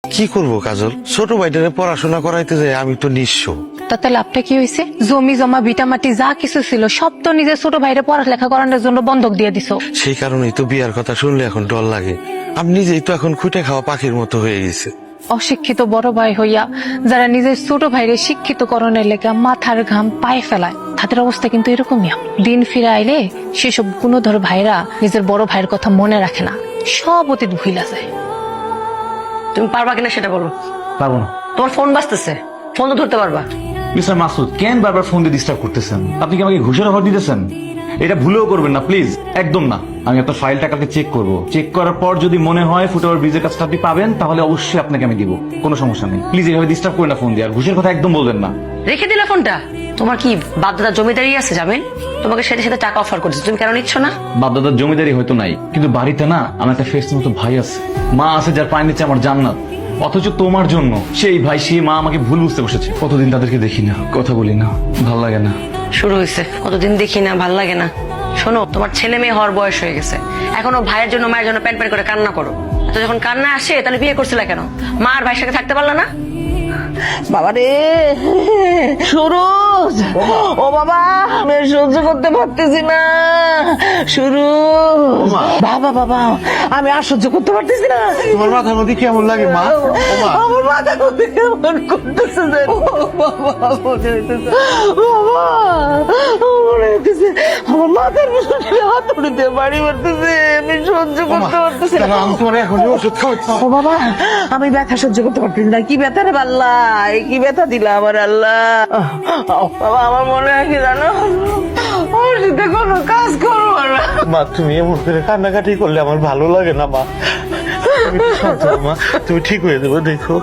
কি করব কাজল, ছোট ভাইটারে পড়াশোনা করাইতে যাই আমি তো নিঃস্ব। তাতে লাভটা কি হয়েছে? জমি জমা ভিটামাটি যা কিছু ছিল সব তো নিজের ছোট ভাইরে পড়ালেখা করানোর জন্য বন্ধক দিয়ে দিছো। সেই কারণেই তো বিয়ার কথা শুনলে এখন ডর লাগে। আমি নিজেই তো এখন খুঁটে খাওয়া পাখির মতো হয়ে গেছে। অশিক্ষিত বড় ভাই হইয়া যারা নিজের ছোট ভাইরে শিক্ষিত করণের লেগা মাথার ঘাম পায়ে ফেলায় তাদের অবস্থা কিন্তু এরকমই। দিন ফিরে আইলে সেসব গুণধর ভাইরা নিজের বড় ভাইয়ের কথা মনে রাখে না, সব অতীত ভুইলা যায়। তুমি পারবা কিনা সেটা বলো। পারবো না। তোমার ফোন বাজতেছে, ফোন তো ধরতে পারবা। মিস্টার মাসুদ, কেন বারবার ফোন দিয়ে ডিস্টার্ব করতেছেন? আপনি কি আমাকে ঘুষের অফার দিতেছেন? এটা ভুলেও করবেন না প্লিজ, একদম না। আমি আপনার ফাইলটা কালকে চেক করব, চেক করার পর যদি মনে হয় ফুটওভার ব্রিজের কাজটা আপনি পাবেন তাহলে অবশ্যই আপনাকে আমি দিব, কোনো সমস্যা নেই। প্লিজ এভাবে ডিস্টার্ব করেন না ফোন দিয়ে, আর ঘুষের কথা একদম বলবেন না। রেখে দিলে ফোনটা। তোমার কি বাপদাদার জমিদারি আছে জামিন? তোমাকে সাথে সাথে টাকা অফার করছে, তুমি কেন নিচ্ছ না? বাপদাদার জমিদারি হয়তো নাই, কিন্তু বাড়িতে না আমার একটা ফেস মতো ভাই আছে, মা আছে যার পায়ের নিচে আমার জান্নাত। অথচ তোমার জন্য সেই ভাই সেই মা আমাকে ভুল বুঝতে বসেছে। কতদিন তাদেরকে দেখি না, কথা বলি না, ভাল লাগে না। শুরু হয়েছে, কতদিন দেখি না, ভাল লাগে না। শোনো, তোমার ছেলে মেয়ে হওয়ার বয়স হয়ে গেছে, এখনো ভাইয়ের জন্য মায়ের জন্য প্যান প্যান করে কান্না করো। তো যখন কান্না আসে তাহলে বিয়ে করছিলে কেন? মা আর ভাইয়ের সাথে থাকতে পারলা না? বাবা রে সুরজ, ও বাবা আমি আর সহ্য করতে পারতেছি না। সুরজ বাবা, বাবা আমি আর সহ্য করতে পারতেছি না। তোমার মাথার মধ্যে কেমন লাগে মা? আমার মাথার মধ্যে কেমন করতেছে যে, বাবা মনে হইতেছে, বাবা মনে হইতেছে আমার মাথার মধ্যে হাতুড়িতে বাড়ি মারতেছে, আমি সহ্য করতে পারতেছি না। আমি তোমার এখন ওষুধ খাওয়াচ্ছি। ও বাবা আমি ব্যথা সহ্য করতে পারতেছি না। কি ব্যথা রে আল্লাহ, কি ব্যথা দিলা আমার আল্লাহ। বাবা আমার মনে হয় কি জানো, আমার সাথে কোনো কাজ করবো না। মা তুমি এমন করে কান্নাকাটি করলে আমার ভালো লাগে না মা। তুমি একটু শান্ত হও মা, তুমি ঠিক হয়ে যাবে দেখো।